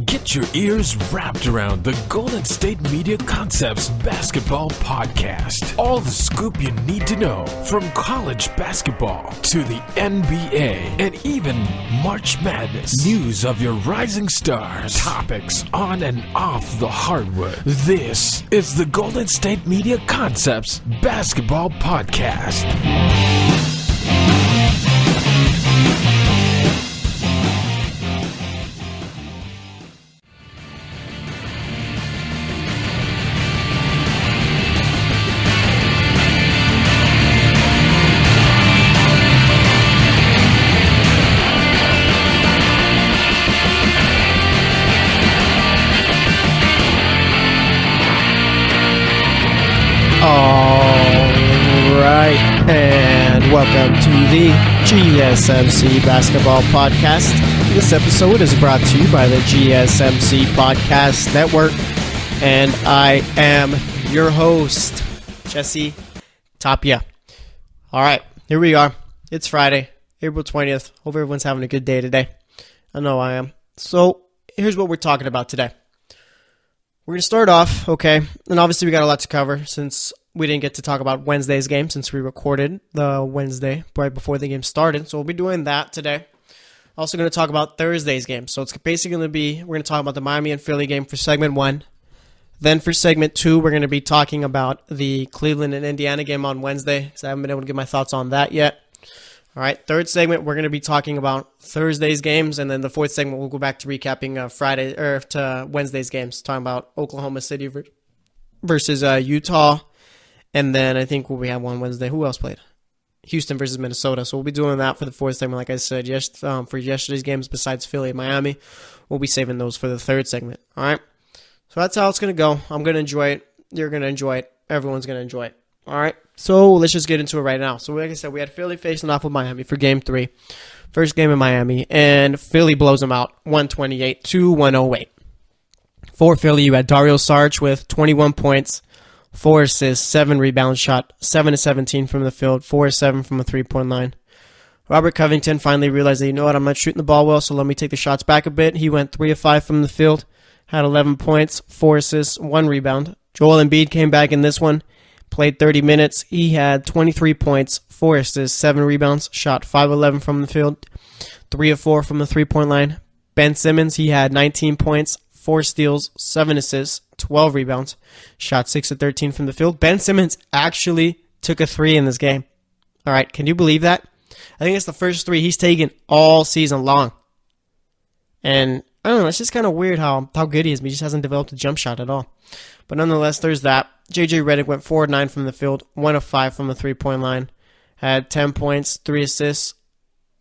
Get your ears wrapped around the Golden State Media Concepts Basketball Podcast. All the scoop you need to know from college basketball to the NBA and even March Madness. News of your rising stars. Topics on and off the hardwood. This is the Golden State Media Concepts Basketball Podcast. Welcome to the GSMC Basketball Podcast. This episode is brought to you by the GSMC Podcast Network, and I am your host, Jesse Tapia. All right, here we are. It's Friday, April 20th. Hope everyone's having a good day today. I know I am. So here's what we're talking about today. We're going to start off, okay, and obviously we got a lot to cover since we didn't get to talk about Wednesday's game since we recorded the Wednesday right before the game started. So we'll be doing that today. Also going to talk about Thursday's game. So it's basically going to be, we're going to talk about the Miami and Philly game for segment 1. Then for segment 2, we're going to be talking about the Cleveland and Indiana game on Wednesday, because I haven't been able to get my thoughts on that yet. All right, third segment, we're going to be talking about Thursday's games, and then the fourth segment, we'll go back to recapping Friday or to Wednesday's games, talking about Oklahoma City versus Utah. And then I think we have one Wednesday. Who else played? Houston versus Minnesota. So we'll be doing that for the fourth segment. Like I said, for yesterday's games besides Philly and Miami, we'll be saving those for the third segment. All right? So that's how it's going to go. I'm going to enjoy it. You're going to enjoy it. Everyone's going to enjoy it. All right? So let's just get into it right now. So like I said, we had Philly facing off with Miami for Game 3. First game in Miami. And Philly blows them out 128-108. For Philly, you had Dario Saric with 21 points. 4 assists, 7 rebounds, shot 7-17 from the field, 4-7 from a three-point line. Robert Covington finally realized that, you know what, I'm not shooting the ball well, so let me take the shots back a bit. He went 3 of 5 from the field, had 11 points, 4 assists, 1 rebound. Joel Embiid came back in this one, played 30 minutes. He had 23 points, 4 assists, 7 rebounds, shot 5-11 from the field, 3 of 4 from the three-point line. Ben Simmons, he had 19 points, 4 steals, 7 assists, 12 rebounds, shot 6 of 13 from the field. Ben Simmons actually took a 3 in this game. All right, can you believe that? I think it's the first 3 he's taken all season long. And I don't know, it's just kind of weird how good he is, but he just hasn't developed a jump shot at all. But nonetheless, there's that. JJ Redick went 4 of 9 from the field, 1 of 5 from the three-point line, had 10 points, 3 assists,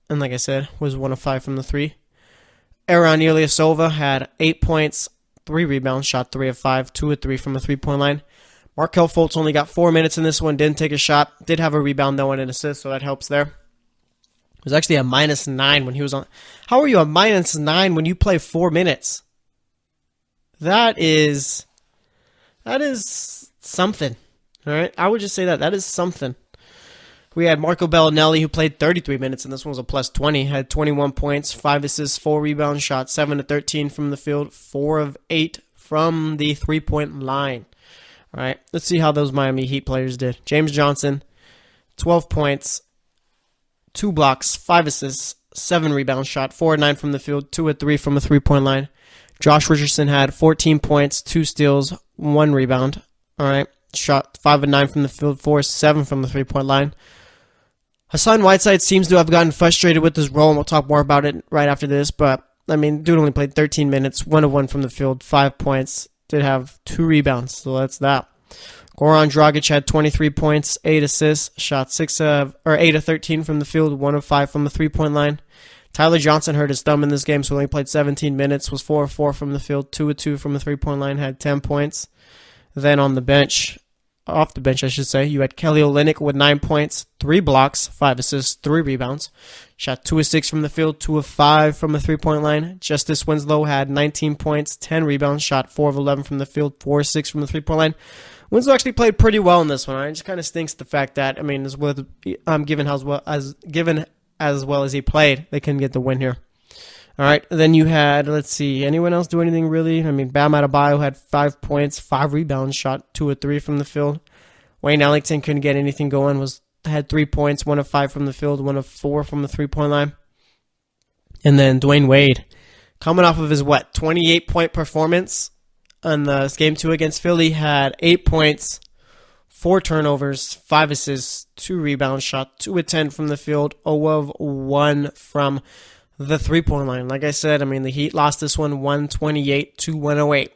and like I said, was 1 of 5 from the 3. Aaron Ilyasova had 8 points, 3 rebounds, shot 3 of 5, 2 of 3 from the three-point line. Markelle Fultz only got 4 minutes in this one, didn't take a shot, did have a rebound though and an assist, so that helps there. It was actually a -9 when he was on. How are you a -9 when you play 4 minutes? That is something. All right, I would just say that is something. We had Marco Bellinelli, who played 33 minutes, and this one was a +20. Had 21 points, 5 assists, 4 rebounds, shot 7 of 13 from the field, 4 of 8 from the three-point line. All right, let's see how those Miami Heat players did. James Johnson, 12 points, 2 blocks, 5 assists, 7 rebounds, shot 4 of 9 from the field, 2 of 3 from the three-point line. Josh Richardson had 14 points, 2 steals, 1 rebound. All right, shot 5 of 9 from the field, 4 of 7 from the three-point line. Hassan Whiteside seems to have gotten frustrated with his role, and we'll talk more about it right after this, but, I mean, dude only played 13 minutes, 1 of 1 from the field, 5 points, did have 2 rebounds, so that's that. Goran Dragic had 23 points, 8 assists, shot 8 of 13 from the field, 1 of 5 from the three-point line. Tyler Johnson hurt his thumb in this game, so only played 17 minutes, was 4 of 4 from the field, 2 of 2 from the three-point line, had 10 points. Then on the bench, off the bench, I should say, you had Kelly Olynyk with 9 points, 3 blocks, 5 assists, 3 rebounds. Shot 2 of 6 from the field, 2 of 5 from the three-point line. Justice Winslow had 19 points, 10 rebounds, shot 4 of 11 from the field, 4 of 6 from the three-point line. Winslow actually played pretty well in this one. Right? It just kind of stinks the fact that, I mean, given as well as he played, they couldn't get the win here. All right, then you had, let's see, anyone else do anything really? I mean, Bam Adebayo had 5 points, 5 rebounds, shot 2 of 3 from the field. Wayne Ellington couldn't get anything going, had 3 points, 1 of 5 from the field, 1 of 4 from the three-point line. And then Dwayne Wade, coming off of his, 28-point performance on the Game 2 against Philly, had 8 points, 4 turnovers, 5 assists, 2 rebounds, shot 2 of 10 from the field, 0 of 1 from the three-point line. Like I said, I mean, the Heat lost this one 128 to 108.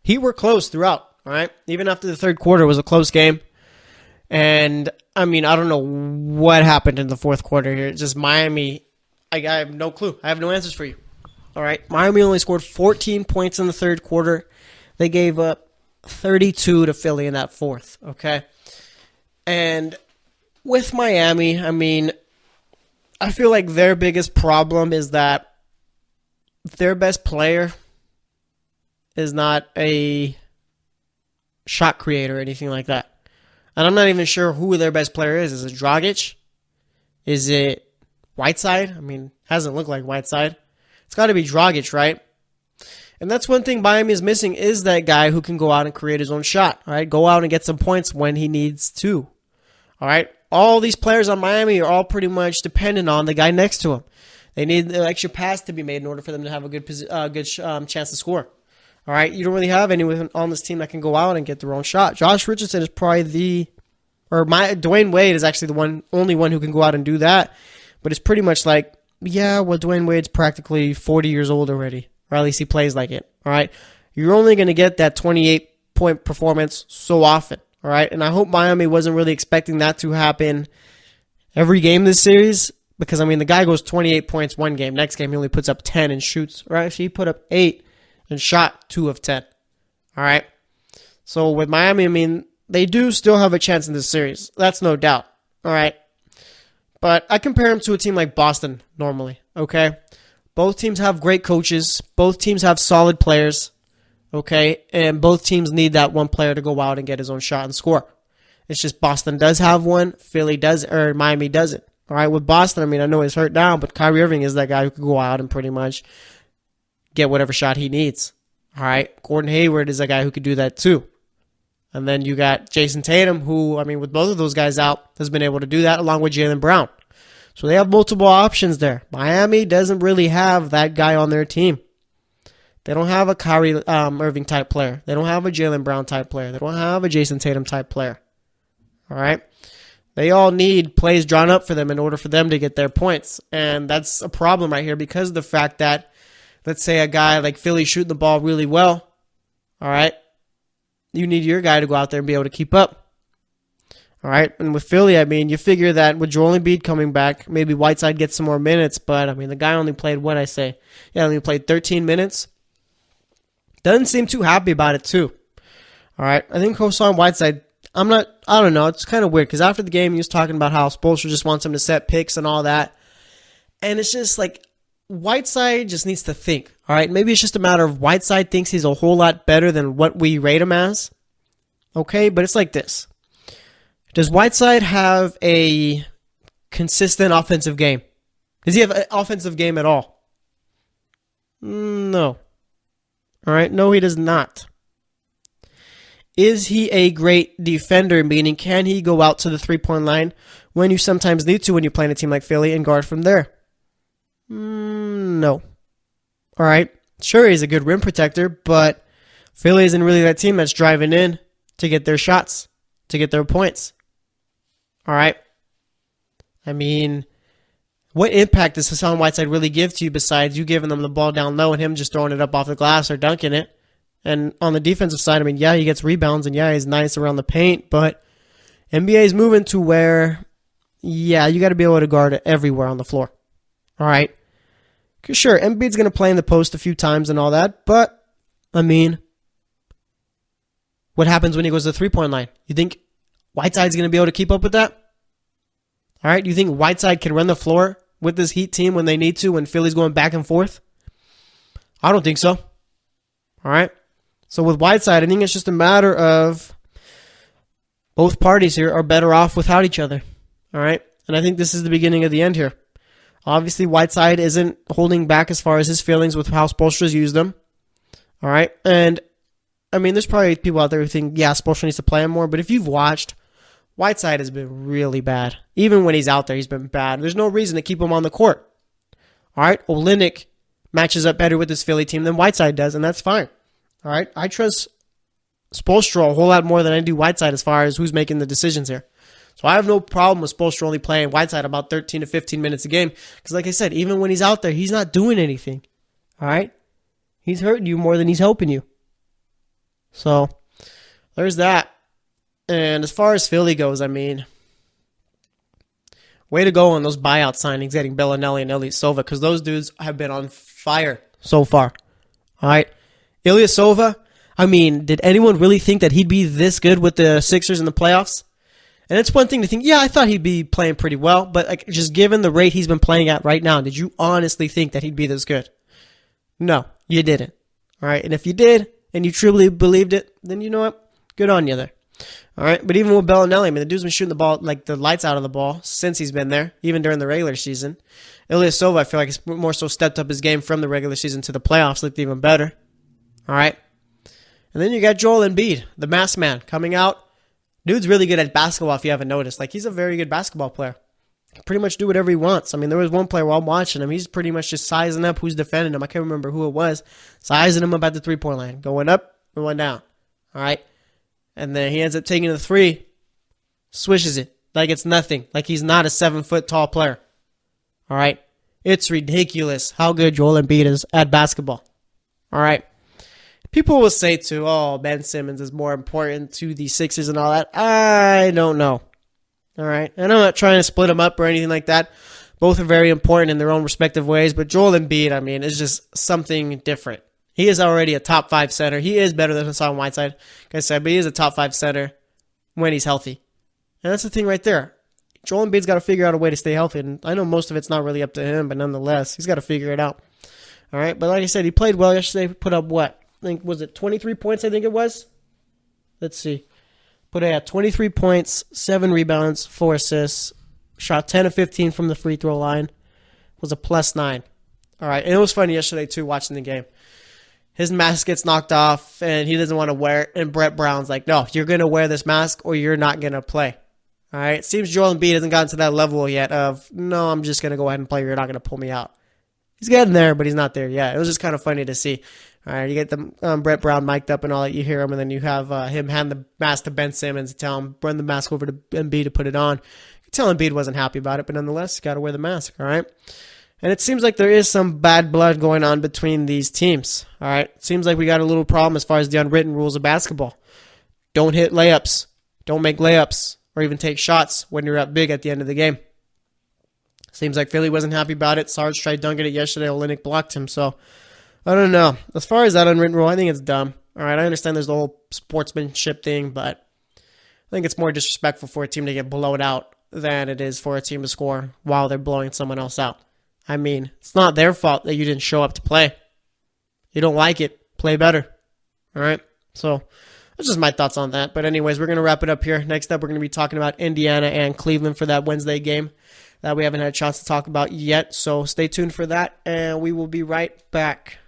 Heat were close throughout, all right? Even after the third quarter, it was a close game. And, I mean, I don't know what happened in the fourth quarter here. Just Miami, I have no clue. I have no answers for you, all right? Miami only scored 14 points in the third quarter. They gave up 32 to Philly in that fourth, okay? And with Miami, I mean, I feel like their biggest problem is that their best player is not a shot creator or anything like that. And I'm not even sure who their best player is. Is it Dragic? Is it Whiteside? I mean, hasn't looked like Whiteside. It's got to be Dragic, right? And that's one thing Miami is missing, is that guy who can go out and create his own shot, all right? Go out and get some points when he needs to, all right? All these players on Miami are all pretty much dependent on the guy next to him. They need an extra pass to be made in order for them to have a good chance to score. All right, you don't really have anyone on this team that can go out and get their own shot. Josh Richardson is probably Dwayne Wade is actually the only one who can go out and do that. But it's pretty much like, yeah, well, Dwayne Wade's practically 40 years old already, or at least he plays like it. All right, you're only going to get that 28-point performance so often. All right, and I hope Miami wasn't really expecting that to happen every game this series, because, I mean, the guy goes 28 points one game. Next game, he only puts up 10 and shoots. Right, so he put up 8 and shot 2 of 10. All right, so with Miami, I mean, they do still have a chance in this series. That's no doubt. All right, but I compare them to a team like Boston normally, okay? Both teams have great coaches. Both teams have solid players. Okay, and both teams need that one player to go out and get his own shot and score. It's just Boston does have one, Philly does, or Miami doesn't. All right, with Boston, I mean, I know he's hurt now, but Kyrie Irving is that guy who could go out and pretty much get whatever shot he needs. All right, Gordon Hayward is a guy who could do that too. And then you got Jason Tatum, who, I mean, with both of those guys out, has been able to do that along with Jaylen Brown. So they have multiple options there. Miami doesn't really have that guy on their team. They don't have a Kyrie Irving type player. They don't have a Jaylen Brown type player. They don't have a Jason Tatum type player. All right? They all need plays drawn up for them in order for them to get their points. And that's a problem right here because of the fact that, let's say a guy like Philly shooting the ball really well. All right? You need your guy to go out there and be able to keep up. All right? And with Philly, I mean, you figure that with Joel Embiid coming back, maybe Whiteside gets some more minutes. But, I mean, the guy only played, only played 13 minutes. Doesn't seem too happy about it, too. All right. I think Hassan Whiteside, I don't know. It's kind of weird because after the game, he was talking about how Spoelstra just wants him to set picks and all that. And it's just like Whiteside just needs to think. All right. Maybe it's just a matter of Whiteside thinks he's a whole lot better than what we rate him as. Okay. But it's like this. Does Whiteside have a consistent offensive game? Does he have an offensive game at all? No. All right, no, he does not. Is he a great defender, meaning can he go out to the three-point line when you sometimes need to when you're playing a team like Philly and guard from there? No. All right, sure, he's a good rim protector, but Philly isn't really that team that's driving in to get their shots, to get their points. All right? I mean, what impact does Hassan Whiteside really give to you besides you giving them the ball down low and him just throwing it up off the glass or dunking it? And on the defensive side, I mean, yeah, he gets rebounds and yeah, he's nice around the paint, but NBA is moving to where, yeah, you got to be able to guard it everywhere on the floor. All right? Because sure, Embiid's going to play in the post a few times and all that, but, I mean, what happens when he goes to the three-point line? You think Whiteside's going to be able to keep up with that? All right? You think Whiteside can run the floor with this Heat team when they need to, when Philly's going back and forth? I don't think so. All right? So with Whiteside, I think it's just a matter of both parties here are better off without each other. All right? And I think this is the beginning of the end here. Obviously, Whiteside isn't holding back as far as his feelings with how Spoelstra's used him. All right. And, I mean, there's probably people out there who think, yeah, Spoelstra needs to play him more. But if you've watched, Whiteside has been really bad. Even when he's out there, he's been bad. There's no reason to keep him on the court. All right. Olynyk matches up better with this Philly team than Whiteside does, and that's fine. All right. I trust Spoelstra a whole lot more than I do Whiteside as far as who's making the decisions here. So I have no problem with Spoelstra only playing Whiteside about 13 to 15 minutes a game. Because like I said, even when he's out there, he's not doing anything. All right? He's hurting you more than he's helping you. So there's that. And as far as Philly goes, I mean, way to go on those buyout signings, getting Bellinelli and Ilyasova, because those dudes have been on fire so far. All right? Ilyasova, I mean, did anyone really think that he'd be this good with the Sixers in the playoffs? And it's one thing to think, yeah, I thought he'd be playing pretty well, but like just given the rate he's been playing at right now, did you honestly think that he'd be this good? No, you didn't. All right, and if you did, and you truly believed it, then you know what? Good on you there. All right, but even with Bellinelli, I mean, the dude's been shooting the ball, like the lights out of the ball since he's been there, even during the regular season. Ilyasova, I feel like, has more so stepped up his game from the regular season to the playoffs, looked even better. All right, and then you got Joel Embiid, the mask man, coming out. Dude's really good at basketball if you haven't noticed. Like, he's a very good basketball player. He can pretty much do whatever he wants. I mean, there was one player while I'm watching him, he's pretty much just sizing up who's defending him. I can't remember who it was. Sizing him up at the three-point line. Going up, going down. All right? And then he ends up taking the three, swishes it like it's nothing. Like he's not a 7-foot tall player. All right? It's ridiculous how good Joel Embiid is at basketball. All right? People will say too, oh, Ben Simmons is more important to the Sixers and all that. I don't know. All right. And I'm not trying to split them up or anything like that. Both are very important in their own respective ways. But Joel Embiid, I mean, is just something different. He is already a top 5 center. He is better than Hassan Whiteside, like I said, but he is a top 5 center when he's healthy. And that's the thing right there. Joel Embiid's got to figure out a way to stay healthy. And I know most of it's not really up to him, but nonetheless, he's got to figure it out. All right. But like I said, he played well yesterday. Put up what? I think, was it 23 points, I think it was? Let's see. Put it at 23 points, 7 rebounds, 4 assists, shot 10 of 15 from the free throw line, was a +9. All right, and it was funny yesterday, too, watching the game. His mask gets knocked off, and he doesn't want to wear it, and Brett Brown's like, no, you're going to wear this mask or you're not going to play. All right, it seems Joel Embiid hasn't gotten to that level yet of, no, I'm just going to go ahead and play, you're not going to pull me out. He's getting there, but he's not there yet. It was just kind of funny to see. All right, you get the Brett Brown mic'd up and all that. You hear him, and then you have him hand the mask to Ben Simmons and tell him, run the mask over to Embiid to put it on. You can tell Embiid wasn't happy about it, but nonetheless, you got to wear the mask, all right? And it seems like there is some bad blood going on between these teams, all right? It seems like we got a little problem as far as the unwritten rules of basketball. Don't hit layups. Don't make layups or even take shots when you're up big at the end of the game. Seems like Philly wasn't happy about it. Sarge tried dunking it yesterday. Olynyk blocked him, so I don't know. As far as that unwritten rule, I think it's dumb. All right, I understand there's the whole sportsmanship thing, but I think it's more disrespectful for a team to get blown out than it is for a team to score while they're blowing someone else out. I mean, it's not their fault that you didn't show up to play. You don't like it, play better. All right, so that's just my thoughts on that. But anyways, we're going to wrap it up here. Next up, we're going to be talking about Indiana and Cleveland for that Wednesday game that we haven't had a chance to talk about yet. So stay tuned for that, and we will be right back.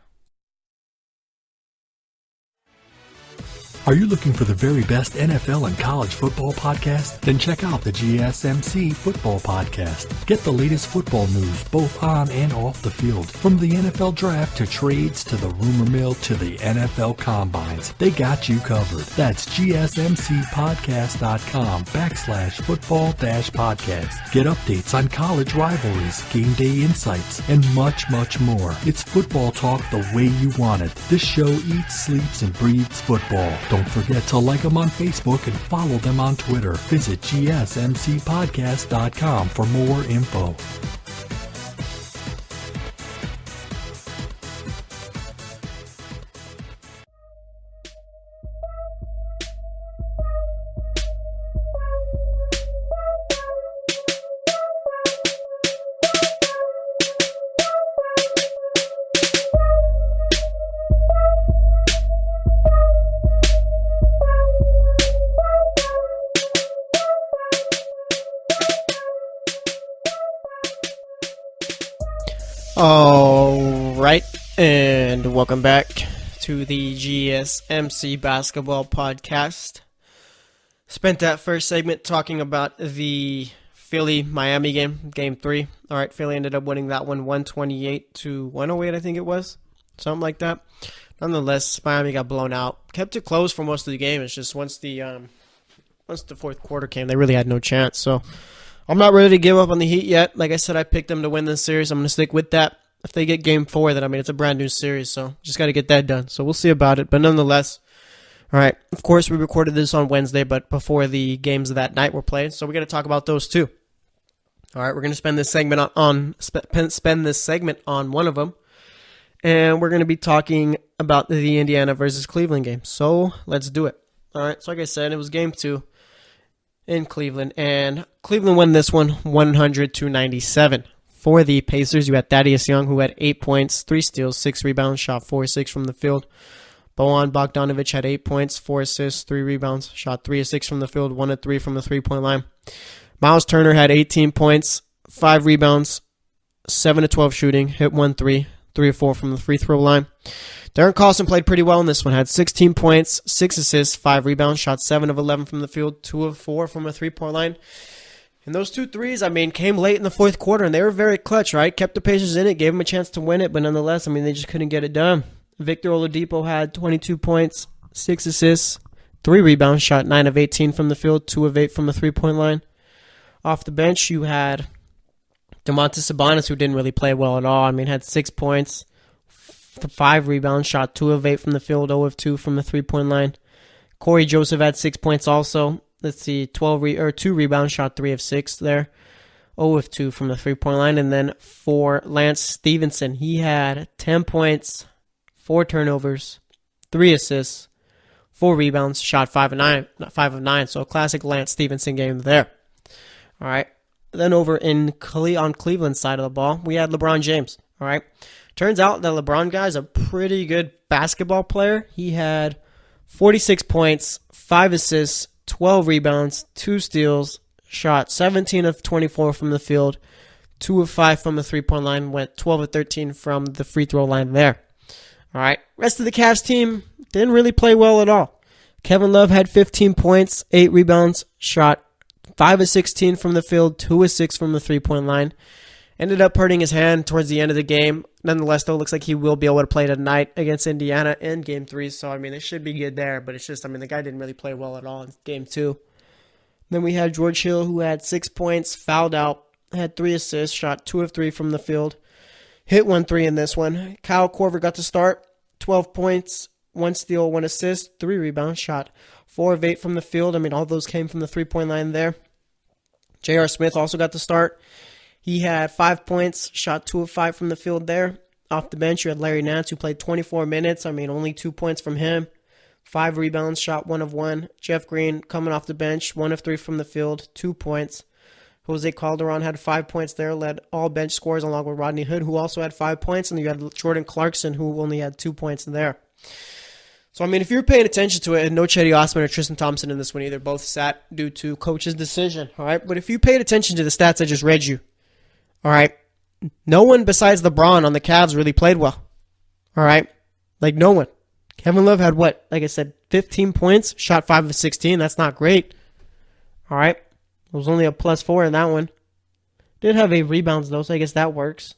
Are you looking for the very best NFL and college football podcast? Then check out the GSMC Football Podcast. Get the latest football news both on and off the field. From the NFL Draft to trades to the rumor mill to the NFL Combines, they got you covered. That's GSMCpodcast.com/football-podcast. Get updates on college rivalries, game day insights, and much, much more. It's football talk the way you want it. This show eats, sleeps, and breathes football. Don't forget to like them on Facebook and follow them on Twitter. Visit GSMCpodcast.com for more info. All right, and welcome back to the GSMC Basketball Podcast. Spent that first segment talking about the Philly-Miami game, Game 3. All right, Philly ended up winning that one 128-108, I think it was. Something like that. Nonetheless, Miami got blown out. Kept it close for most of the game. It's just once the fourth quarter came, they really had no chance. So I'm not ready to give up on the Heat yet. Like I said, I picked them to win this series. I'm going to stick with that. If they get Game 4, then, it's a brand new series, so just got to get that done. So we'll see about it. But nonetheless, all right, of course, we recorded this on Wednesday, but before the games of that night were played, so we're going to talk about those too. All right, we're going to spend this segment on one of them, and we're going to be talking about the Indiana versus Cleveland game. So let's do it. All right, so like I said, it was Game 2 in Cleveland, and Cleveland won this one 100-97. For the Pacers, you had Thaddeus Young, who had 8 points, 3 steals, 6 rebounds, shot 4-6 from the field. Bojan Bogdanovic had 8 points, 4 assists, 3 rebounds, shot 3 of 6 from the field, 1 of 3 from the three-point line. Miles Turner had 18 points, 5 rebounds, 7 of 12 shooting, hit 1 3, 3 of 4 from the free throw line. Darren Collison played pretty well in this one, had 16 points, 6 assists, 5 rebounds, shot 7 of 11 from the field, 2 of 4 from a three-point line. And those 2 threes, came late in the fourth quarter, and they were very clutch, right? Kept the Pacers in it, gave them a chance to win it, but nonetheless, they just couldn't get it done. Victor Oladipo had 22 points, 6 assists, 3 rebounds, shot 9 of 18 from the field, 2 of 8 from the three-point line. Off the bench, you had Domantas Sabonis, who didn't really play well at all. Had 6 points, 5 rebounds, shot 2 of 8 from the field, 0 of 2 from the three-point line. Corey Joseph had 6 points also. 2 rebounds, shot 3 of 6 there. 0 of 2 from the three-point line. And then for Lance Stevenson, he had 10 points, 4 turnovers, 3 assists, 4 rebounds, shot 5 of 9. So a classic Lance Stevenson game there. All right. Then over on Cleveland's side of the ball, we had LeBron James. All right. Turns out that LeBron guy is a pretty good basketball player. He had 46 points, 5 assists, 12 rebounds, 2 steals, shot 17 of 24 from the field, 2 of 5 from the three-point line, went 12 of 13 from the free throw line there. All right. Rest of the Cavs team didn't really play well at all. Kevin Love had 15 points, 8 rebounds, shot 5 of 16 from the field, 2 of 6 from the three-point line. Ended up hurting his hand towards the end of the game. Nonetheless, though, it looks like he will be able to play tonight against Indiana in Game 3. So, it should be good there. But it's just, the guy didn't really play well at all in Game 2. Then we had George Hill, who had 6 points, fouled out, had 3 assists, shot 2 of 3 from the field. Hit 1 3 in this one. Kyle Korver got to start, 12 points, 1 steal, 1 assist, 3 rebounds, shot 4 of 8 from the field. All those came from the three-point line there. J.R. Smith also got to start. He had 5 points, shot 2 of 5 from the field there. Off the bench, you had Larry Nance, who played 24 minutes. Only 2 points from him. 5 rebounds, shot 1 of 1. Jeff Green coming off the bench, 1 of 3 from the field, 2 points. Jose Calderon had 5 points there, led all bench scorers along with Rodney Hood, who also had 5 points. And you had Jordan Clarkson, who only had 2 points there. So, if you're paying attention to it, and no Chetty Osman or Tristan Thompson in this one either, both sat due to coach's decision. All right, but if you paid attention to the stats I just read you, all right, no one besides LeBron on the Cavs really played well. All right, no one. Kevin Love had what? Like I said, 15 points, shot 5 of 16. That's not great. All right, it was only a +4 in that one. Did have 8 rebounds though, so I guess that works.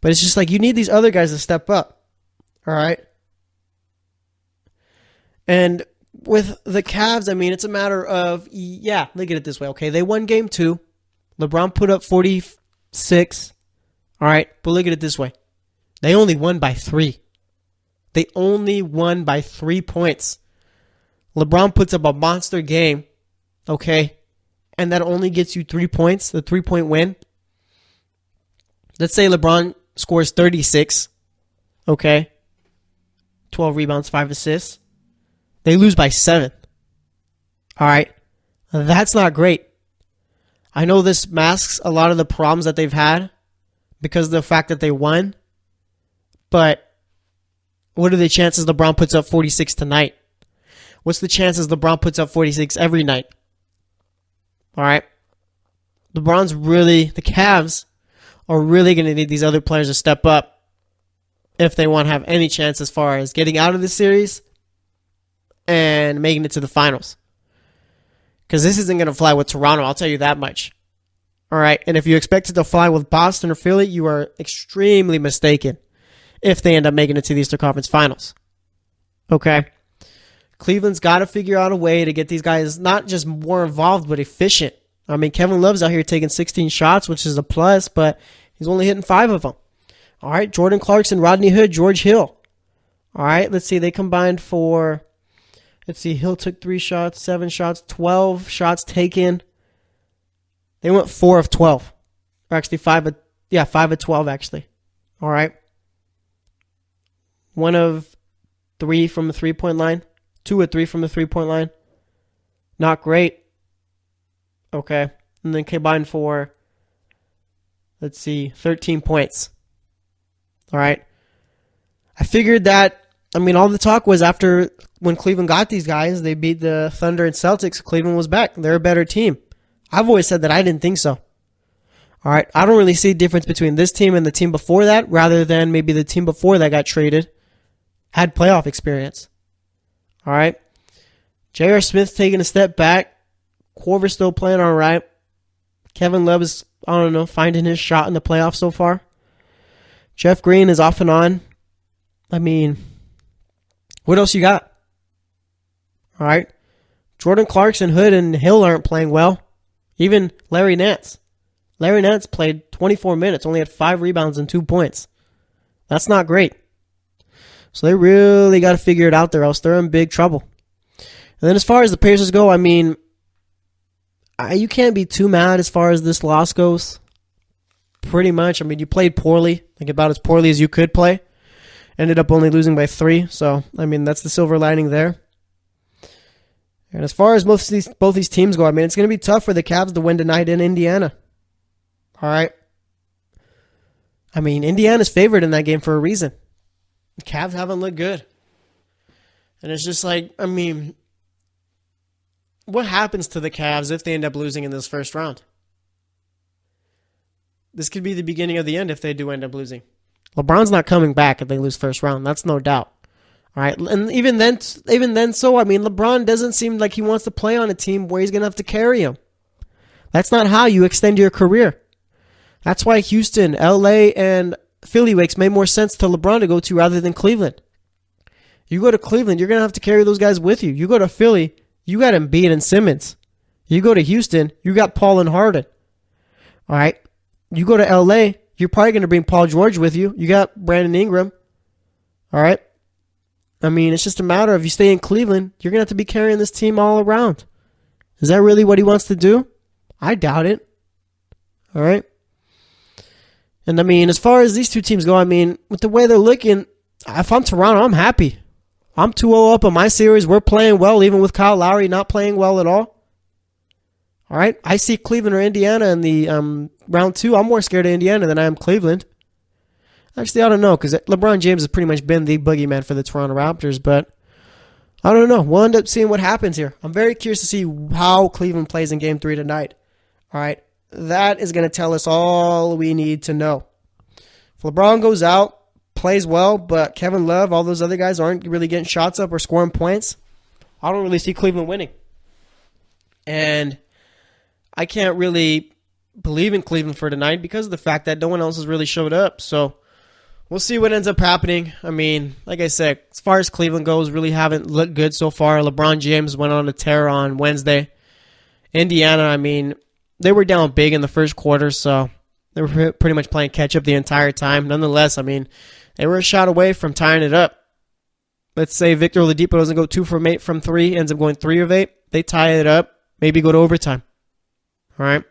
But it's just you need these other guys to step up. All right. And with the Cavs, it's a matter of, look at it this way. Okay, they won Game 2. LeBron put up 46. All right, but look at it this way. They only won by 3. They only won by 3 points. LeBron puts up a monster game, okay, and that only gets you 3 points, the 3-point win. Let's say LeBron scores 36, okay, 12 rebounds, 5 assists. They lose by 7. All right. That's not great. I know this masks a lot of the problems that they've had because of the fact that they won. But what are the chances LeBron puts up 46 tonight? What's the chances LeBron puts up 46 every night? All right. The Cavs are really going to need these other players to step up if they want to have any chance as far as getting out of the series and making it to the finals. Because this isn't going to fly with Toronto, I'll tell you that much. All right, and if you expect it to fly with Boston or Philly, you are extremely mistaken if they end up making it to the Eastern Conference Finals. Okay? Cleveland's got to figure out a way to get these guys not just more involved, but efficient. I mean, Kevin Love's out here taking 16 shots, which is a plus, but he's only hitting 5 of them. All right, Jordan Clarkson, Rodney Hood, George Hill. All right, let's see, they combined for, let's see, Hill took 3 shots, 7 shots, 12 shots taken. They went 4 of 12. Or actually 5 of 12, actually. All right. 1 of 3 from the three-point line. 2 of 3 from the three-point line. Not great. Okay. And then combined for, let's see, 13 points. All right. I figured that, I mean, all the talk was after when Cleveland got these guys, they beat the Thunder and Celtics, Cleveland was back. They're a better team. I've always said that I didn't think so. All right. I don't really see a difference between this team and the team before that, rather than maybe the team before that got traded had playoff experience. All right. J.R. Smith taking a step back. Korver's still playing all right. Kevin Love is, I don't know, finding his shot in the playoffs so far. Jeff Green is off and on. I mean, what else you got? All right. Jordan Clarkson, Hood, and Hill aren't playing well. Even Larry Nance. Larry Nance played 24 minutes, only had 5 rebounds and 2 points. That's not great. So they really got to figure it out there, else they're in big trouble. And then as far as the Pacers go, I mean, you can't be too mad as far as this loss goes. Pretty much. I mean, you played poorly, like about as poorly as you could play. Ended up only losing by 3. So, I mean, that's the silver lining there. And as far as both these teams go, I mean, it's going to be tough for the Cavs to win tonight in Indiana. All right. I mean, Indiana's favored in that game for a reason. The Cavs haven't looked good. And it's just like, I mean, what happens to the Cavs if they end up losing in this first round? This could be the beginning of the end if they do end up losing. LeBron's not coming back if they lose first round. That's no doubt. All right, and even then, so I mean, LeBron doesn't seem like he wants to play on a team where he's gonna have to carry him. That's not how you extend your career. That's why Houston, LA, and Philly makes more sense to LeBron to go to rather than Cleveland. You go to Cleveland, you're gonna have to carry those guys with you. You go to Philly, you got Embiid and Simmons. You go to Houston, you got Paul and Harden. All right, you go to LA, you're probably gonna bring Paul George with you. You got Brandon Ingram. All right. I mean, it's just a matter of you stay in Cleveland, you're going to have to be carrying this team all around. Is that really what he wants to do? I doubt it. All right. And I mean, as far as these two teams go, I mean, with the way they're looking, if I'm Toronto, I'm happy. I'm 2-0 up on my series. We're playing well, even with Kyle Lowry not playing well at all. All right. I see Cleveland or Indiana in the round 2. I'm more scared of Indiana than I am Cleveland. Actually, I don't know, because LeBron James has pretty much been the boogeyman for the Toronto Raptors, but I don't know. We'll end up seeing what happens here. I'm very curious to see how Cleveland plays in Game 3 tonight. All right, that is going to tell us all we need to know. If LeBron goes out, plays well, but Kevin Love, all those other guys aren't really getting shots up or scoring points, I don't really see Cleveland winning. And I can't really believe in Cleveland for tonight because of the fact that no one else has really showed up, so we'll see what ends up happening. I mean, like I said, as far as Cleveland goes, really haven't looked good so far. LeBron James went on a tear on Wednesday. Indiana, I mean, they were down big in the first quarter, so they were pretty much playing catch-up the entire time. Nonetheless, I mean, they were a shot away from tying it up. Let's say Victor Oladipo doesn't go 2 from 8 from 3, ends up going 3 of 8. They tie it up, maybe go to overtime. All right?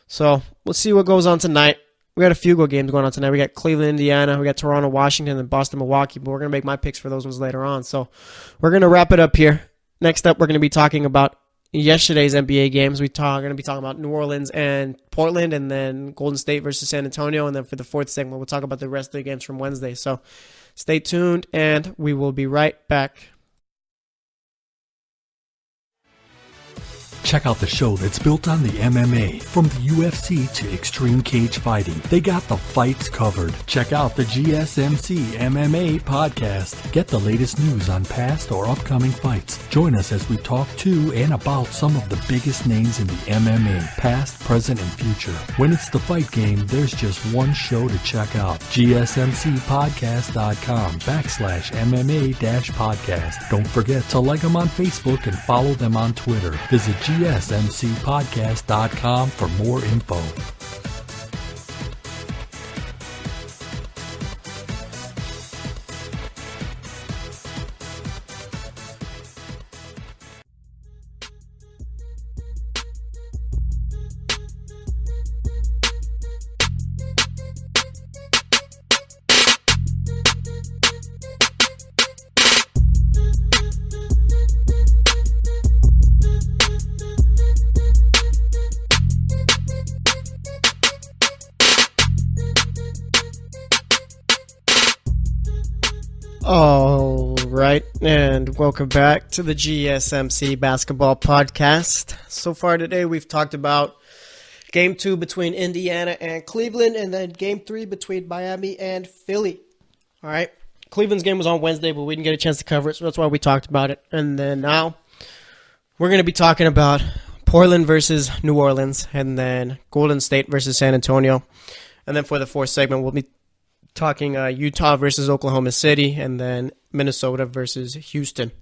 So we'll see what goes on tonight. We got a few good games going on tonight. We got Cleveland, Indiana. We got Toronto, Washington, and Boston, Milwaukee. But we're going to make my picks for those ones later on. So we're going to wrap it up here. Next up, we're going to be talking about yesterday's NBA games. We're going to be talking about New Orleans and Portland, and then Golden State versus San Antonio. And then for the fourth segment, we'll talk about the rest of the games from Wednesday. So stay tuned, and we will be right back. Check out the show that's built on the MMA, from the UFC to extreme cage fighting. They got the fights covered. Check out the GSMC MMA podcast. Get the latest news on past or upcoming fights. Join us as we talk to and about some of the biggest names in the MMA, past, present, and future. When it's the fight game, there's just one show to check out. GSMCpodcast.com/MMA-podcast. Don't forget to like them on Facebook and follow them on Twitter. Visit GSMCpodcast.com for more info. All right, and welcome back to the GSMC Basketball Podcast. So far today, we've talked about Game 2 between Indiana and Cleveland, and then Game 3 between Miami and Philly. All right, Cleveland's game was on Wednesday, but we didn't get a chance to cover it, so that's why we talked about it. And then now, we're going to be talking about Portland versus New Orleans, and then Golden State versus San Antonio. And then for the fourth segment, we'll be talking Utah versus Oklahoma City, and then Minnesota versus Houston.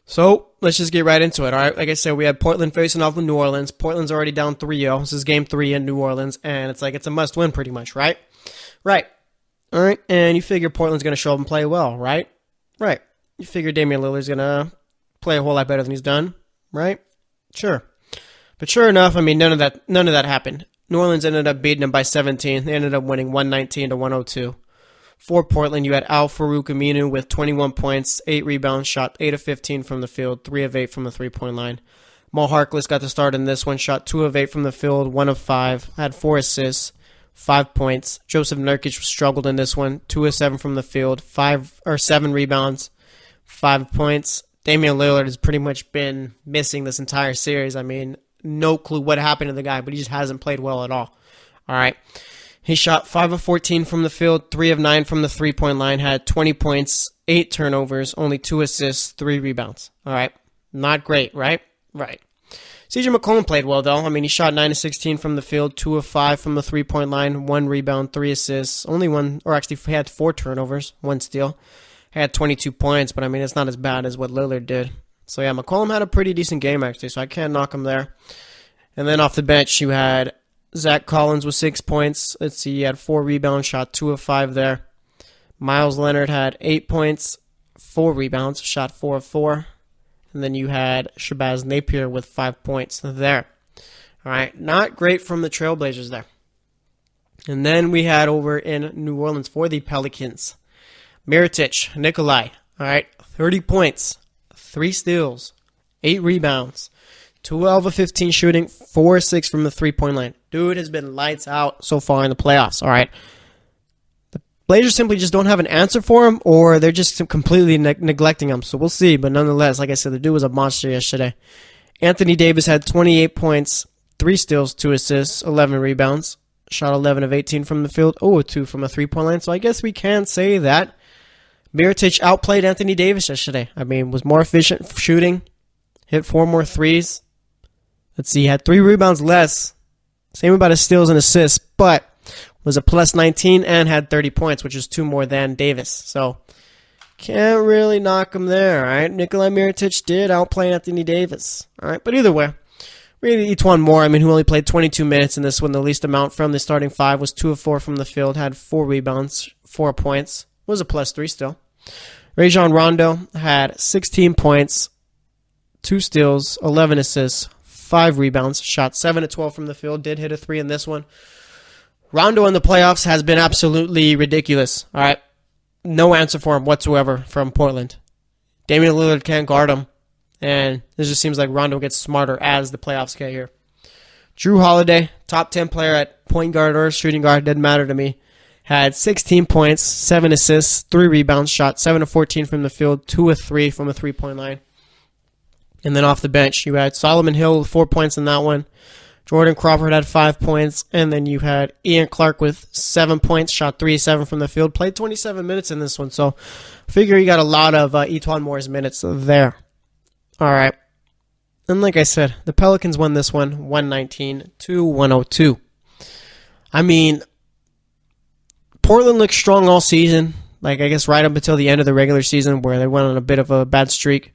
So let's just get right into it. All right, like I said, we have Portland facing off with New Orleans. Portland's already down 3-0. This is Game 3 in New Orleans, and it's a must-win pretty much, right? Right. All right, and you figure Portland's going to show up and play well, right? Right. You figure Damian Lillard's going to play a whole lot better than he's done, right? Sure. But sure enough, I mean, none of that happened. New Orleans ended up beating them by 17. They ended up winning 119-102. For Portland, you had Al-Farouq Aminu with 21 points, 8 rebounds, shot 8 of 15 from the field, 3 of 8 from the three-point line. Mo Harkless got the start in this one, shot 2 of 8 from the field, 1 of 5, had 4 assists, 5 points. Joseph Nurkic struggled in this one, 2 of 7 from the field, 7 rebounds, 5 points. Damian Lillard has pretty much been missing this entire series. I mean, no clue what happened to the guy, but he just hasn't played well at all. All right. He shot 5 of 14 from the field, 3 of 9 from the three-point line, had 20 points, 8 turnovers, only 2 assists, 3 rebounds. All right. Not great, right? Right. CJ McCollum played well, though. I mean, he shot 9 of 16 from the field, 2 of 5 from the three-point line, 1 rebound, 3 assists, only he had 4 turnovers, 1 steal. He had 22 points, but I mean, it's not as bad as what Lillard did. So, yeah, McCollum had a pretty decent game, actually, so I can't knock him there. And then off the bench, you had Zach Collins with 6 points. Let's see, he had 4 rebounds, shot 2 of 5 there. Miles Leonard had 8 points, 4 rebounds, shot 4 of 4. And then you had Shabazz Napier with 5 points there. All right, not great from the Trailblazers there. And then we had over in New Orleans for the Pelicans, Mirotic, Nikolai, all right, 30 points. 3 steals, 8 rebounds, 12 of 15 shooting, 4 of 6 from the three-point line. Dude has been lights out so far in the playoffs, all right? The Blazers simply just don't have an answer for him, or they're just completely neglecting him, so we'll see. But nonetheless, like I said, the dude was a monster yesterday. Anthony Davis had 28 points, 3 steals, 2 assists, 11 rebounds, shot 11 of 18 from the field, 0 of 2 from a three-point line. So I guess we can say that Mirotic outplayed Anthony Davis yesterday. I mean, was more efficient shooting, hit 4 more threes. Let's see, he had 3 rebounds less. Same about his steals and assists, but was a plus 19 and had 30 points, which is 2 more than Davis. So, can't really knock him there, all right? Nikola Mirotic did outplay Anthony Davis, all right? But either way, really each one more. I mean, who only played 22 minutes in this one. The least amount from the starting 5 was 2 of 4 from the field, had 4 rebounds, 4 points. Was a plus 3 still. Rajon Rondo had 16 points, 2 steals, 11 assists, 5 rebounds, shot 7 of 12 from the field, did hit a 3 in this one. Rondo in the playoffs has been absolutely ridiculous. All right. No answer for him whatsoever from Portland. Damian Lillard can't guard him. And this just seems like Rondo gets smarter as the playoffs get here. Drew Holiday, top 10 player at point guard or shooting guard, didn't matter to me. Had 16 points, 7 assists, 3 rebounds, shot 7 of 14 from the field, 2 of 3 from a three-point line. And then off the bench, you had Solomon Hill with 4 points in that one. Jordan Crawford had 5 points. And then you had Ian Clark with 7 points, shot 3-7 from the field. Played 27 minutes in this one. So figure you got a lot of Etuan Moore's minutes there. All right. And like I said, the Pelicans won this one 119-102. I mean, Portland looked strong all season. Like, I guess right up until the end of the regular season where they went on a bit of a bad streak.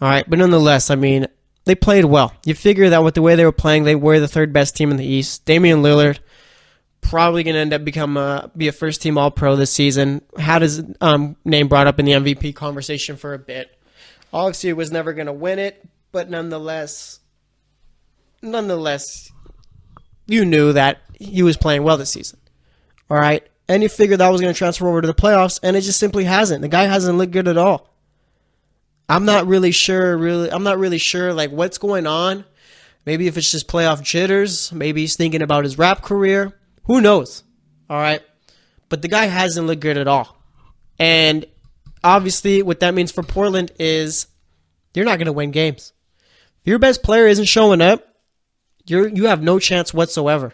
All right, but nonetheless, I mean, they played well. You figure that with the way they were playing, they were the third best team in the East. Damian Lillard probably going to end up be a first-team All-Pro this season. Had his name brought up in the MVP conversation for a bit. Obviously, he was never going to win it, but nonetheless, you knew that he was playing well this season. All right? And you figured that was going to transfer over to the playoffs, and it just simply hasn't. The guy hasn't looked good at all. I'm not really sure, like, what's going on. Maybe if it's just playoff jitters. Maybe he's thinking about his rap career. Who knows? All right? But the guy hasn't looked good at all. And obviously, what that means for Portland is you're not going to win games. If your best player isn't showing up, you have no chance whatsoever.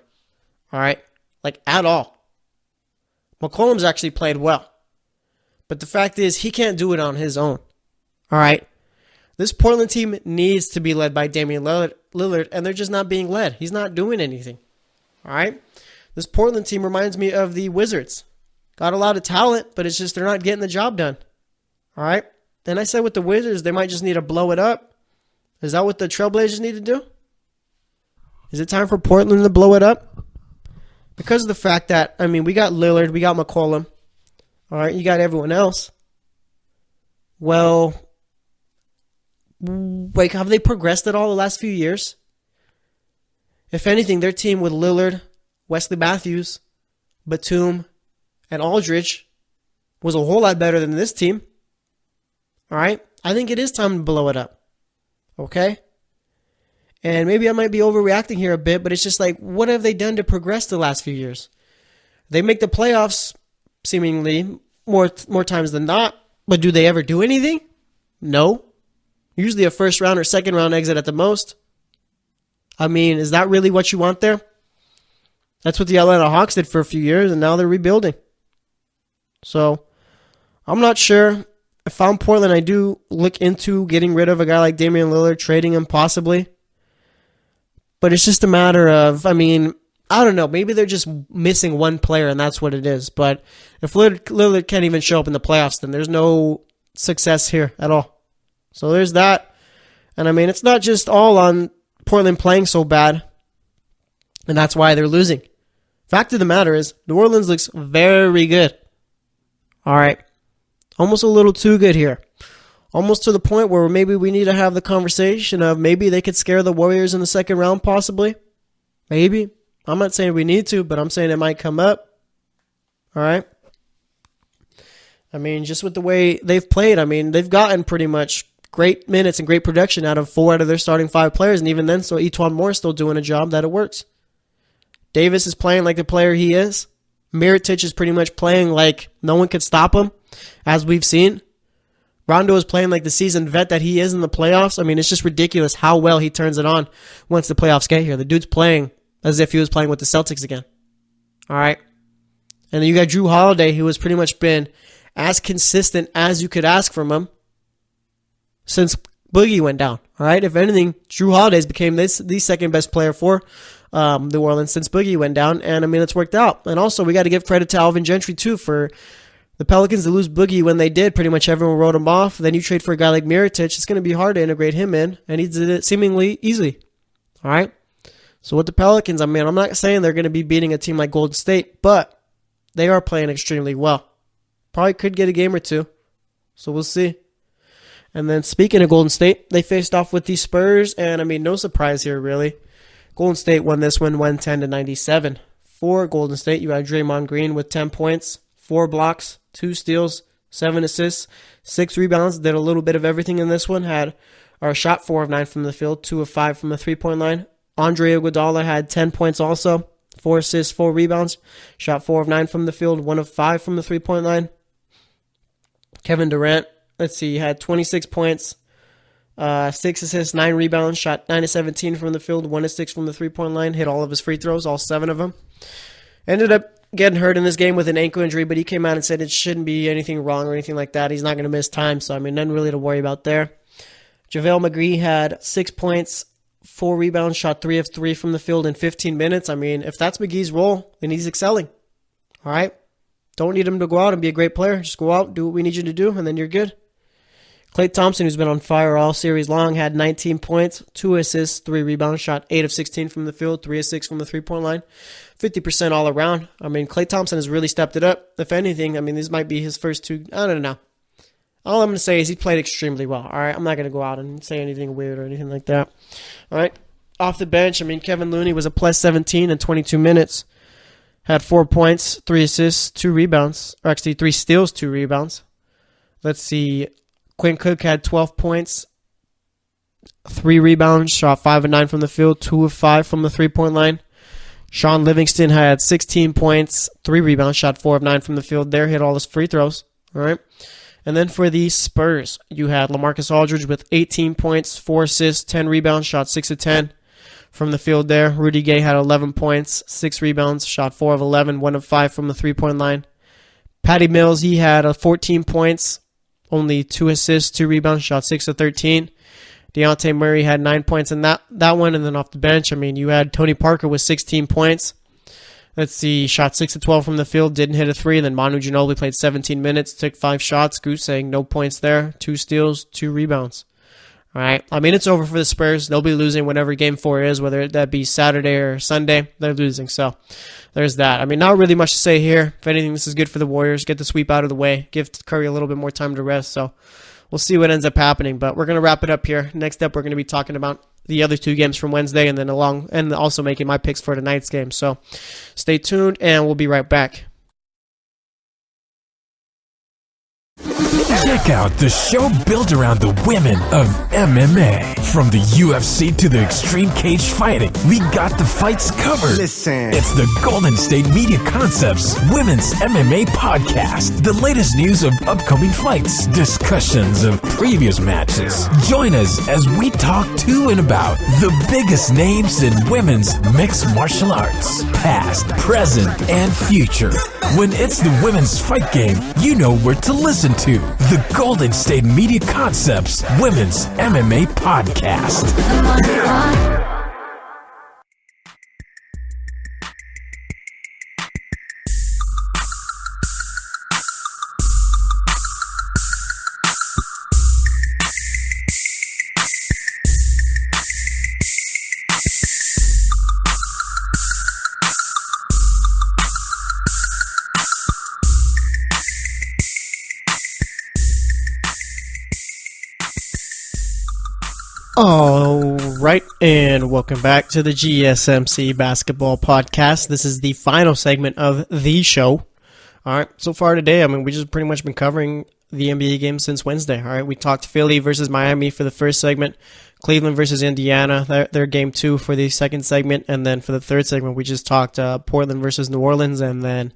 All right? Like, at all. McCollum's actually played well. But the fact is, he can't do it on his own. All right? This Portland team needs to be led by Damian Lillard, and they're just not being led. He's not doing anything. All right? This Portland team reminds me of the Wizards. Got a lot of talent, but it's just they're not getting the job done. All right? And I said with the Wizards, they might just need to blow it up. Is that what the Trailblazers need to do? Is it time for Portland to blow it up? Because of the fact that, I mean, we got Lillard, we got McCollum. All right, you got everyone else. Well, like, have they progressed at all the last few years? If anything, their team with Lillard, Wesley Matthews, Batum, and Aldridge was a whole lot better than this team. All right? I think it is time to blow it up. Okay? And maybe I might be overreacting here a bit, but it's just like, what have they done to progress the last few years? They make the playoffs seemingly more times than not, but do they ever do anything? No. Usually a first round or second round exit at the most. I mean, is that really what you want there? That's what the Atlanta Hawks did for a few years, and now they're rebuilding. So, I'm not sure. If I'm Portland, I do look into getting rid of a guy like Damian Lillard, trading him possibly. But it's just a matter of, I mean, I don't know. Maybe they're just missing one player, and that's what it is. But if Lillard can't even show up in the playoffs, then there's no success here at all. So there's that. And, I mean, it's not just all on Portland playing so bad, and that's why they're losing. Fact of the matter is, New Orleans looks very good. All right. Almost a little too good here. Almost to the point where maybe we need to have the conversation of maybe they could scare the Warriors in the second round, possibly. Maybe. I'm not saying we need to, but I'm saying it might come up. All right? I mean, just with the way they've played, I mean, they've gotten pretty much great minutes and great production out of 4 out of their starting 5 players, and even then, so Etuan Moore is still doing a job that it works. Davis is playing like the player he is. Mirotic is pretty much playing like no one could stop him, as we've seen. Rondo is playing like the seasoned vet that he is in the playoffs. I mean, it's just ridiculous how well he turns it on once the playoffs get here. The dude's playing as if he was playing with the Celtics again. All right? And then you got Drew Holiday, who has pretty much been as consistent as you could ask from him since Boogie went down. All right? If anything, Drew Holiday's became the second best player for New Orleans since Boogie went down. And, I mean, it's worked out. And also, we got to give credit to Alvin Gentry, too, for the Pelicans to lose Boogie when they did. Pretty much everyone wrote him off. Then you trade for a guy like Mirotic. It's going to be hard to integrate him in, and he did it seemingly easily. All right? So with the Pelicans, I mean, I'm not saying they're going to be beating a team like Golden State, but they are playing extremely well. Probably could get a game or two. So we'll see. And then speaking of Golden State, they faced off with the Spurs, and I mean, no surprise here, really. Golden State won this one 110-97. For Golden State, you had Draymond Green with 10 points, 4 blocks, 2 steals, 7 assists, 6 rebounds. Did a little bit of everything in this one. Shot 4 of 9 from the field, 2 of 5 from the three-point line. Andre Iguodala had 10 points also, 4 assists, 4 rebounds. Shot 4 of 9 from the field, 1 of 5 from the three-point line. Kevin Durant, he had 26 points, 6 assists, 9 rebounds, shot 9 of 17 from the field, 1 of 6 from the three-point line, hit all of his free throws, all 7 of them. Ended up getting hurt in this game with an ankle injury, but he came out and said it shouldn't be anything wrong or anything like that. He's not going to miss time, so nothing really to worry about there. JaVale McGee had 6 points, 4 rebounds, shot 3 of 3 from the field in 15 minutes. If that's McGee's role, then he's excelling. All right? Don't need him to go out and be a great player. Just go out, do what we need you to do, and then you're good. Klay Thompson, who's been on fire all series long, had 19 points, 2 assists, 3 rebounds, shot 8 of 16 from the field, 3 of 6 from the three-point line, 50% all around. Klay Thompson has really stepped it up. If anything, these might be his first 2. I don't know. All I'm going to say is he played extremely well. All right, I'm not going to go out and say anything weird or anything like that. All right, off the bench, Kevin Looney was a plus 17 in 22 minutes. Had 4 points, 3 assists, 2 rebounds. Or actually, 3 steals, 2 rebounds. Let's see. Quinn Cook had 12 points, 3 rebounds, shot 5 of 9 from the field, 2 of 5 from the three-point line. Sean Livingston had 16 points, 3 rebounds, shot 4 of 9 from the field there, hit all his free throws. All right. And then for the Spurs, you had LaMarcus Aldridge with 18 points, 4 assists, 10 rebounds, shot 6 of 10 from the field there. Rudy Gay had 11 points, 6 rebounds, shot 4 of 11, 1 of 5 from the three-point line. Patty Mills, he had 14 points, only 2 assists, 2 rebounds, shot 6 of 13. Dejounte Murray had 9 points in that one, and then off the bench, you had Tony Parker with 16 points. Let's see, shot 6 of 12 from the field, didn't hit a 3, and then Manu Ginobili played 17 minutes, took 5 shots, Goose saying no points there, 2 steals, 2 rebounds. All right, it's over for the Spurs. They'll be losing whenever Game 4 is, whether that be Saturday or Sunday. They're losing, so there's that. Not really much to say here. If anything, this is good for the Warriors. Get the sweep out of the way. Give Curry a little bit more time to rest, so we'll see what ends up happening. But we're going to wrap it up here. Next up, we're going to be talking about the other 2 games from Wednesday and then also making my picks for tonight's game. So stay tuned, and we'll be right back. Check out the show built around the women of MMA. From the UFC to the extreme cage fighting, we got the fights covered. Listen. It's the Golden State Media Concepts Women's MMA Podcast. The latest news of upcoming fights, discussions of previous matches. Join us as we talk to and about the biggest names in women's mixed martial arts, past, present, and future. When it's the women's fight game, you know where to listen to. The Golden State Media Concepts Women's MMA Podcast. All right, and welcome back to the GSMC Basketball Podcast. This is the final segment of the show. All right, so far today, we just pretty much been covering the NBA games since Wednesday. All right, we talked Philly versus Miami for the first segment, Cleveland versus Indiana, their game 2 for the second segment, and then for the third segment, we just talked Portland versus New Orleans, and then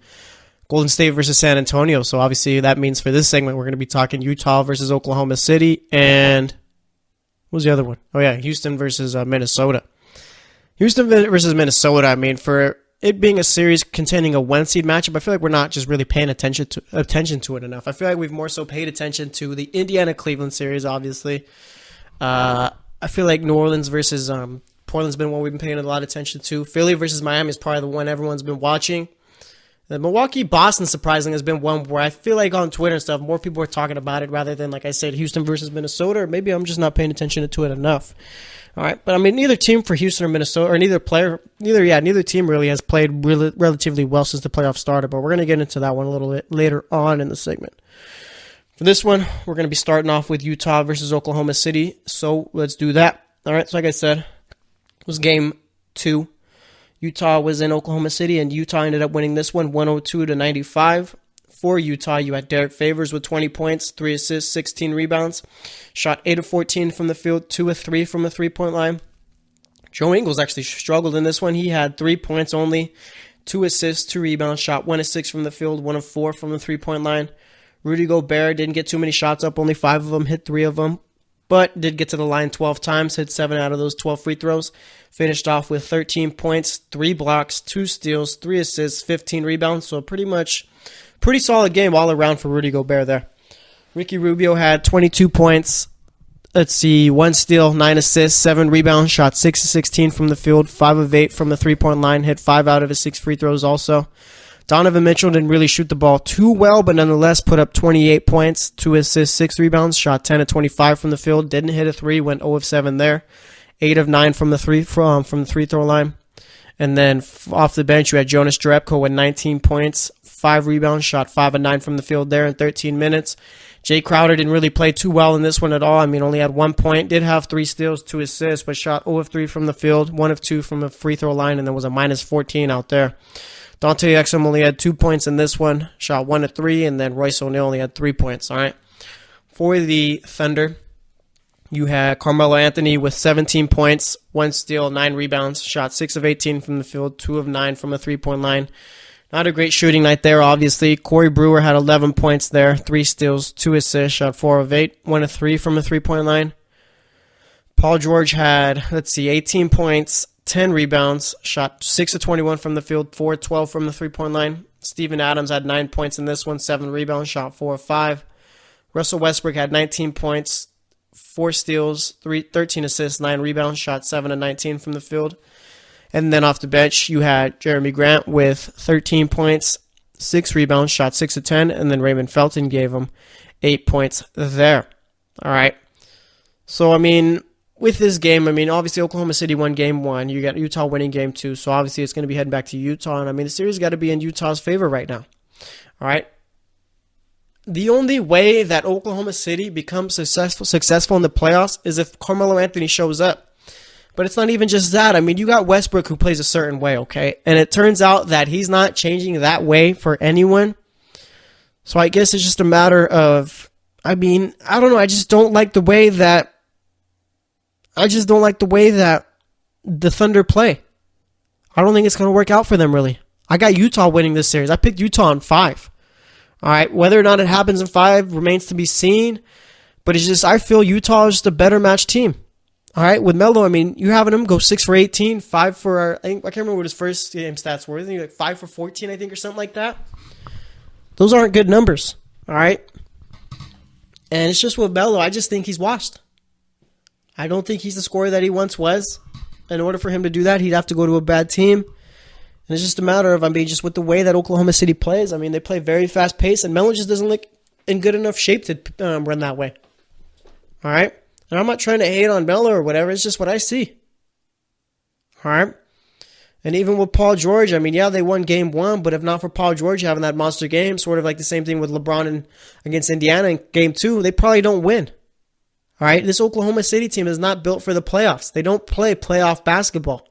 Golden State versus San Antonio. So obviously that means for this segment, we're going to be talking Utah versus Oklahoma City, and what was the other one? Oh, yeah, Houston versus Minnesota. Houston versus Minnesota, for it being a series containing a 1 seed matchup, I feel like we're not just really paying attention to it enough. I feel like we've more so paid attention to the Indiana-Cleveland series, obviously. I feel like New Orleans versus Portland's been one we've been paying a lot of attention to. Philly versus Miami is probably the one everyone's been watching. The Milwaukee-Boston, surprisingly, has been one where I feel like on Twitter and stuff, more people are talking about it rather than, like I said, Houston versus Minnesota, or maybe I'm just not paying attention to it enough. All right, but neither team for Houston or Minnesota, or neither team really has played relatively well since the playoffs started, but we're going to get into that one a little bit later on in the segment. For this one, we're going to be starting off with Utah versus Oklahoma City, so let's do that. All right, so like I said, it was game 2. Utah was in Oklahoma City, and Utah ended up winning this one 102-95. For Utah, you had Derek Favors with 20 points, 3 assists, 16 rebounds. Shot 8 of 14 from the field, 2 of 3 from the three-point line. Joe Ingles actually struggled in this one. He had 3 points only, 2 assists, 2 rebounds. Shot 1 of 6 from the field, 1 of 4 from the three-point line. Rudy Gobert didn't get too many shots up, only 5 of them, hit 3 of them. but did get to the line 12 times, hit 7 out of those 12 free throws. Finished off with 13 points, 3 blocks, 2 steals, 3 assists, 15 rebounds. So pretty solid game all around for Rudy Gobert there. Ricky Rubio had 22 points. 1 steal, 9 assists, 7 rebounds, shot 6 of 16 from the field, 5 of 8 from the three-point line, hit 5 out of his 6 free throws also. Donovan Mitchell didn't really shoot the ball too well, but nonetheless put up 28 points, 2 assists, 6 rebounds, shot 10 of 25 from the field, didn't hit a 3, went 0 of 7 there, 8 of 9 from the free throw line. And then off the bench, you had Jonas Jerebko with 19 points, 5 rebounds, shot 5 of 9 from the field there in 13 minutes. Jay Crowder didn't really play too well in this one at all. I mean, only had 1 point, did have 3 steals, 2 assists, but shot 0 of 3 from the field, 1 of 2 from the free throw line, and there was a minus 14 out there. Dante Exum only had 2 points in this one, shot 1 of 3, and then Royce O'Neal only had 3 points. All right. For the Thunder, you had Carmelo Anthony with 17 points, 1 steal, 9 rebounds, shot 6 of 18 from the field, 2 of 9 from the three-point line. Not a great shooting night there, obviously. Corey Brewer had 11 points there, 3 steals, 2 assists, shot 4 of 8, 1 of 3 from the three-point line. Paul George had, 18 points, 10 rebounds, shot 6 of 21 from the field, 4 of 12 from the three-point line. Steven Adams had 9 points in this one, 7 rebounds, shot 4 of 5. Russell Westbrook had 19 points, 4 steals, 13 assists, 9 rebounds, shot 7 of 19 from the field. And then off the bench, you had Jeremy Grant with 13 points, 6 rebounds, shot 6 of 10, and then Raymond Felton gave him 8 points there. All right. So, I mean, with this game, I mean, obviously Oklahoma City won game 1. You got Utah winning game 2, so obviously it's going to be heading back to Utah. And, I mean, the series got to be in Utah's favor right now. All right. The only way that Oklahoma City becomes successful in the playoffs is if Carmelo Anthony shows up. But it's not even just that. I mean, you got Westbrook who plays a certain way, okay? And it turns out that he's not changing that way for anyone. So I guess it's just a matter of, I mean, I don't know. I just don't like the way that the Thunder play. I don't think it's going to work out for them, really. I got Utah winning this series. I picked Utah in 5. All right, whether or not it happens in 5 remains to be seen. But it's just, I feel Utah is just a better matched team. All right, with Melo, I mean, you having him go 6 for 18, 5 for, I can't remember what his first game stats were. I think like 5 for 14, I think, or something like that. Those aren't good numbers, all right? And it's just with Melo, I just think he's washed. I don't think he's the scorer that he once was. In order for him to do that, he'd have to go to a bad team. And it's just a matter of, I mean, just with the way that Oklahoma City plays, I mean, they play very fast pace, and Melo just doesn't look in good enough shape to run that way. All right? And I'm not trying to hate on Melo or whatever. It's just what I see. All right? And even with Paul George, I mean, yeah, they won game 1, but if not for Paul George having that monster game, sort of like the same thing with LeBron against Indiana in game 2, they probably don't win. All right? This Oklahoma City team is not built for the playoffs. They don't play playoff basketball.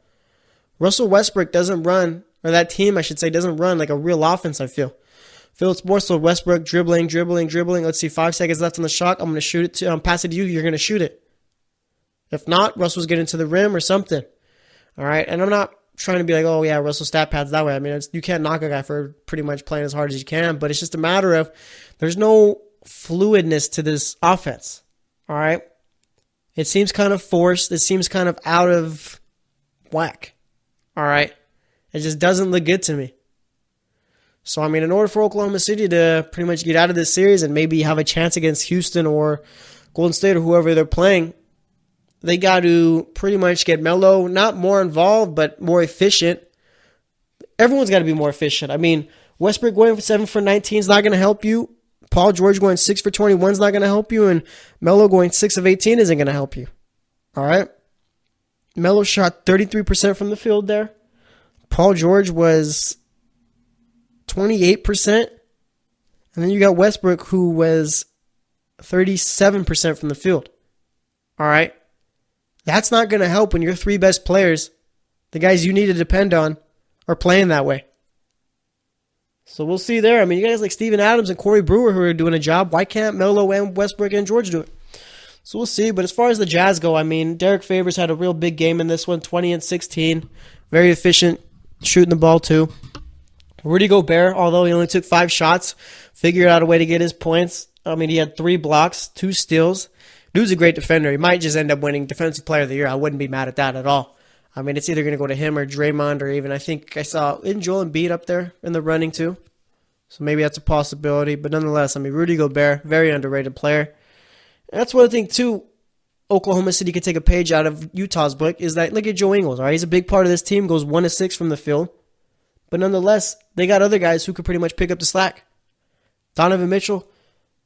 Russell Westbrook doesn't run, or that team, I should say, doesn't run like a real offense, I feel. It's more so Westbrook dribbling. Let's see, 5 seconds left on the shot. I'm going to shoot it to, pass it to you. You're going to shoot it. If not, Russell's getting to the rim or something. All right, and I'm not trying to be like, oh yeah, Russell stat pads that way. I mean, you can't knock a guy for pretty much playing as hard as you can, but it's just a matter of there's no fluidness to this offense. All right, it seems kind of forced. It seems kind of out of whack. All right, it just doesn't look good to me. So, I mean, in order for Oklahoma City to pretty much get out of this series and maybe have a chance against Houston or Golden State or whoever they're playing, they got to pretty much get Melo, not more involved, but more efficient. Everyone's got to be more efficient. I mean, Westbrook going 7 for 19 is not going to help you. Paul George going 6 for 21 is not going to help you. And Melo going 6 of 18 isn't going to help you. All right? Melo shot 33% from the field there. Paul George was 28%. And then you got Westbrook, who was 37% from the field. All right? That's not going to help when your 3 best players, the guys you need to depend on, are playing that way. So we'll see there. I mean, you guys like Steven Adams and Corey Brewer who are doing a job. Why can't Melo and Westbrook and George do it? So we'll see. But as far as the Jazz go, I mean, Derek Favors had a real big game in this one, 20 and 16. Very efficient shooting the ball too. Rudy Gobert, although he only took 5 shots, figured out a way to get his points. I mean, he had 3 blocks, 2 steals, Dude's a great defender. He might just end up winning Defensive Player of the Year. I wouldn't be mad at that at all. I mean, it's either going to go to him or Draymond, or even I think I saw Joel Embiid up there in the running too. So maybe that's a possibility. But nonetheless, I mean, Rudy Gobert, very underrated player. And that's one thing too. Oklahoma City could take a page out of Utah's book is that look at Joe Ingles. All right, he's a big part of this team. Goes 1 of 6 from the field. But nonetheless, they got other guys who could pretty much pick up the slack. Donovan Mitchell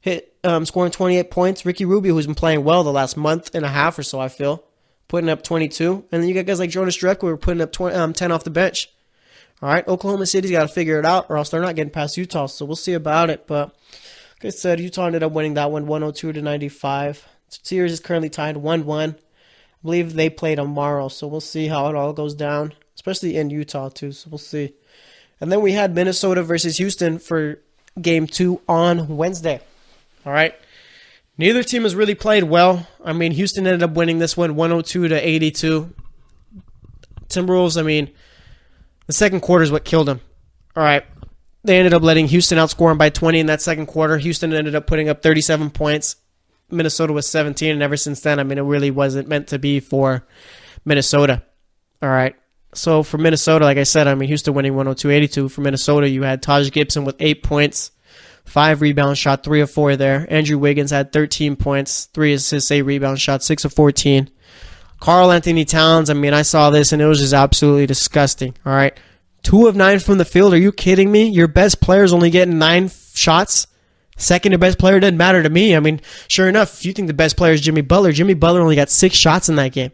hit scoring 28 points. Ricky Rubio, who's been playing well the last month and a half or so, I feel, putting up 22. And then you got guys like Jonas Dreck who are putting up 10 off the bench. All right, Oklahoma City's got to figure it out or else they're not getting past Utah. So we'll see about it. But like I said, Utah ended up winning that one 102-95. The series is currently tied 1-1. I believe they play tomorrow. So we'll see how it all goes down, especially in Utah too. So we'll see. And then we had Minnesota versus Houston for Game 2 on Wednesday. All right. Neither team has really played well. I mean, Houston ended up winning this one 102-82. Timberwolves, I mean, the second quarter is what killed them. All right. They ended up letting Houston outscore them by 20 in that second quarter. Houston ended up putting up 37 points. Minnesota was 17, and ever since then, I mean, it really wasn't meant to be for Minnesota. All right. So for Minnesota, like I said, I mean, Houston winning 102-82. For Minnesota, you had Taj Gibson with 8 points, 5 rebounds, shot 3 of 4 there. Andrew Wiggins had 13 points, 3 assists, 8 rebounds, shot 6 of 14. Karl Anthony Towns, I mean, I saw this and it was just absolutely disgusting. All right. 2 of 9 from the field. Are you kidding me? Your best player is only getting 9 shots. Second to best player doesn't matter to me. I mean, sure enough, if you think the best player is Jimmy Butler only got 6 shots in that game.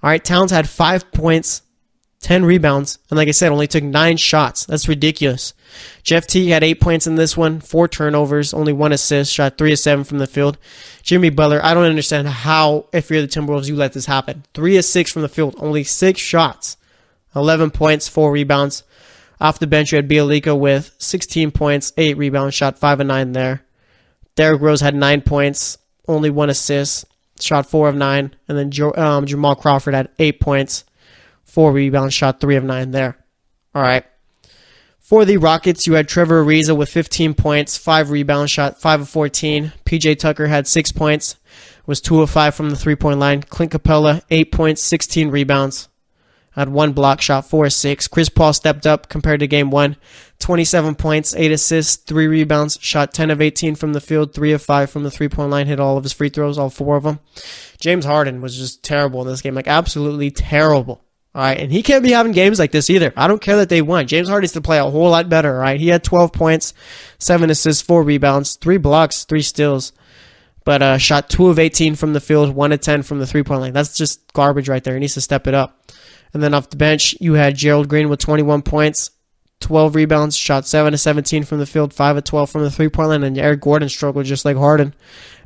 All right. Towns had 5 points, 10 rebounds, and like I said, only took 9 shots. That's ridiculous. Jeff Teague had 8 points in this one, 4 turnovers, only 1 assist, shot 3 of 7 from the field. Jimmy Butler, I don't understand how, if you're the Timberwolves, you let this happen. 3 of 6 from the field, only 6 shots, 11 points, 4 rebounds. Off the bench, you had Bielika with 16 points, 8 rebounds, shot 5 of 9 there. Derrick Rose had 9 points, only 1 assist, shot 4 of 9. And then Jamal Crawford had 8 points, 4 rebounds, shot 3 of 9 there. All right. For the Rockets, you had Trevor Ariza with 15 points, 5 rebounds, shot 5 of 14. PJ Tucker had 6 points, was 2 of 5 from the three-point line. Clint Capella, 8 points, 16 rebounds, had 1 block, shot 4 of 6. Chris Paul stepped up compared to Game 1, 27 points, 8 assists, 3 rebounds, shot 10 of 18 from the field, 3 of 5 from the three-point line, hit all of his free throws, all 4 of them. James Harden was just terrible in this game, like absolutely terrible. All right, and he can't be having games like this either. I don't care that they won. James Harden needs to play a whole lot better, all right? He had 12 points, 7 assists, 4 rebounds, 3 blocks, 3 steals, but shot 2 of 18 from the field, 1 of 10 from the three-point line. That's just garbage right there. He needs to step it up. And then off the bench, you had Gerald Green with 21 points, 12 rebounds, shot 7 of 17 from the field, 5 of 12 from the three-point line, and Eric Gordon struggled just like Harden.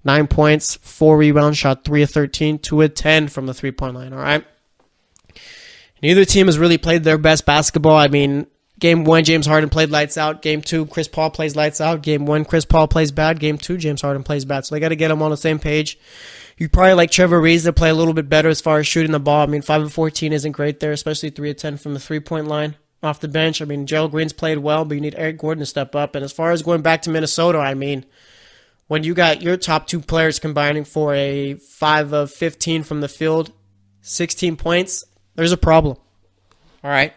9 points, 4 rebounds, shot 3 of 13, 2 of 10 from the three-point line, all right? Neither team has really played their best basketball. I mean, Game 1, James Harden played lights out. Game 2, Chris Paul plays lights out. Game 1, Chris Paul plays bad. Game 2, James Harden plays bad. So they got to get them on the same page. You probably like Trevor Ariza to play a little bit better as far as shooting the ball. I mean, 5 of 14 isn't great there, especially 3 of 10 from the three-point line off the bench. I mean, Gerald Green's played well, but you need Eric Gordon to step up. And as far as going back to Minnesota, I mean, when you got your top 2 players combining for a 5 of 15 from the field, 16 points, there's a problem. All right.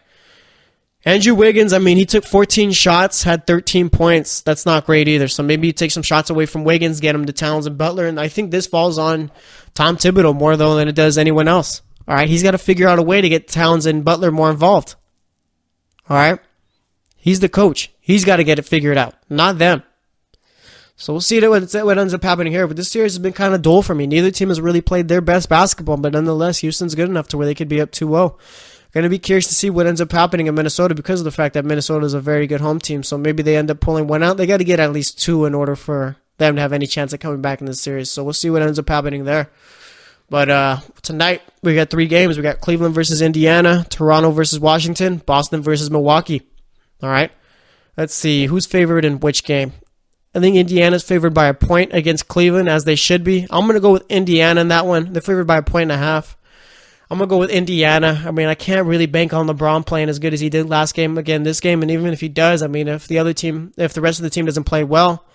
Andrew Wiggins, I mean, he took 14 shots, had 13 points. That's not great either. So maybe you take some shots away from Wiggins, get him to Towns and Butler. And I think this falls on Tom Thibodeau more, though, than it does anyone else. All right. He's got to figure out a way to get Towns and Butler more involved. All right. He's the coach. He's got to get it figured out, not them. So we'll see what ends up happening here. But this series has been kind of dull for me. Neither team has really played their best basketball, but nonetheless, Houston's good enough to where they could be up 2-0. Going to be curious to see what ends up happening in Minnesota because of the fact that Minnesota is a very good home team. So maybe they end up pulling one out. They got to get at least 2 in order for them to have any chance of coming back in this series. So we'll see what ends up happening there. But tonight we got 3 games. We got Cleveland versus Indiana, Toronto versus Washington, Boston versus Milwaukee. All right. Let's see who's favored in which game. I think Indiana's favored by a point against Cleveland, as they should be. I'm going to go with Indiana in that one. They're favored by a point and a half. I'm going to go with Indiana. I mean, I can't really bank on LeBron playing as good as he did last game, again, this game. And even if he does, I mean, if the rest of the team doesn't play well,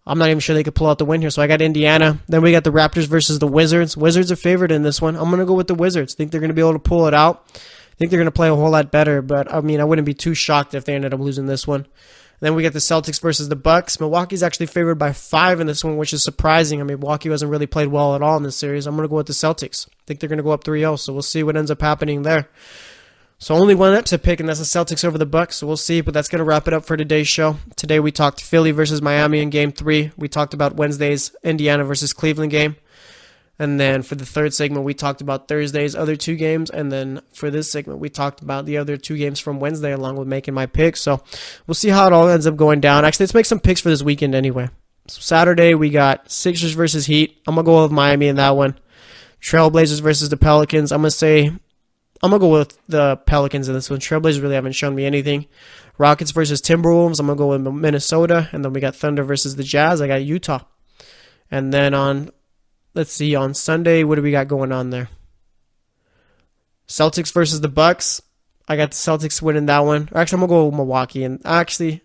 I'm not even sure they could pull out the win here. So I got Indiana. Then we got the Raptors versus the Wizards. Wizards are favored in this one. I'm going to go with the Wizards. Think they're going to be able to pull it out. Think they're going to play a whole lot better. But, I mean, I wouldn't be too shocked if they ended up losing this one. Then we got the Celtics versus the Bucks. Milwaukee's actually favored by 5 in this one, which is surprising. I mean, Milwaukee hasn't really played well at all in this series. I'm going to go with the Celtics. I think they're going to go up 3-0, so we'll see what ends up happening there. So only one upset pick, and that's the Celtics over the Bucks. So we'll see, but that's going to wrap it up for today's show. Today we talked Philly versus Miami in Game 3. We talked about Wednesday's Indiana versus Cleveland game. And then for the third segment, we talked about Thursday's other 2 games. And then for this segment, we talked about the other 2 games from Wednesday along with making my picks. So we'll see how it all ends up going down. Actually, let's make some picks for this weekend anyway. So Saturday, we got Sixers versus Heat. I'm going to go with Miami in that one. Trailblazers versus the Pelicans. I'm going to go with the Pelicans in this one. Trailblazers really haven't shown me anything. Rockets versus Timberwolves. I'm going to go with Minnesota. And then we got Thunder versus the Jazz. I got Utah. And then on Sunday, what do we got going on there? Celtics versus the Bucks. I got the Celtics winning that one. Actually, I'm going to go with Milwaukee. And actually,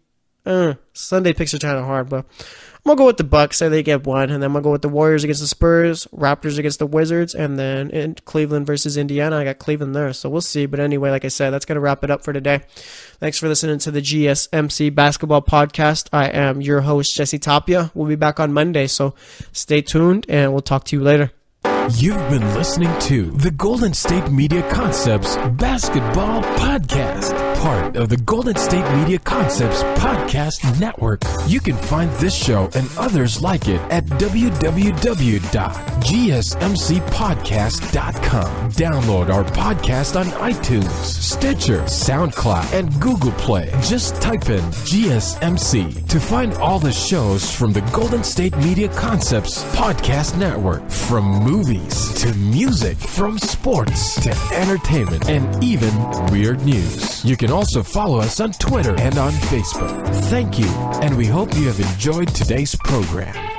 Sunday picks are kind of hard, but I'm going to go with the Bucks. Say they get 1. And then I'm going to go with the Warriors against the Spurs, Raptors against the Wizards, and then in Cleveland versus Indiana. I got Cleveland there, so we'll see. But anyway, like I said, that's going to wrap it up for today. Thanks for listening to the GSMC Basketball Podcast. I am your host, Jesse Tapia. We'll be back on Monday, so stay tuned, and we'll talk to you later. You've been listening to the Golden State Media Concepts Basketball Podcast, part of the Golden State Media Concepts Podcast Network. You can find this show and others like it at www.gsmcpodcast.com. Download our podcast on iTunes, Stitcher, SoundCloud, and Google Play. Just type in GSMC to find all the shows from the Golden State Media Concepts Podcast Network, from movies to music, from sports to entertainment, and even weird news. You can also follow us on Twitter and on Facebook. Thank you, and we hope you have enjoyed today's program.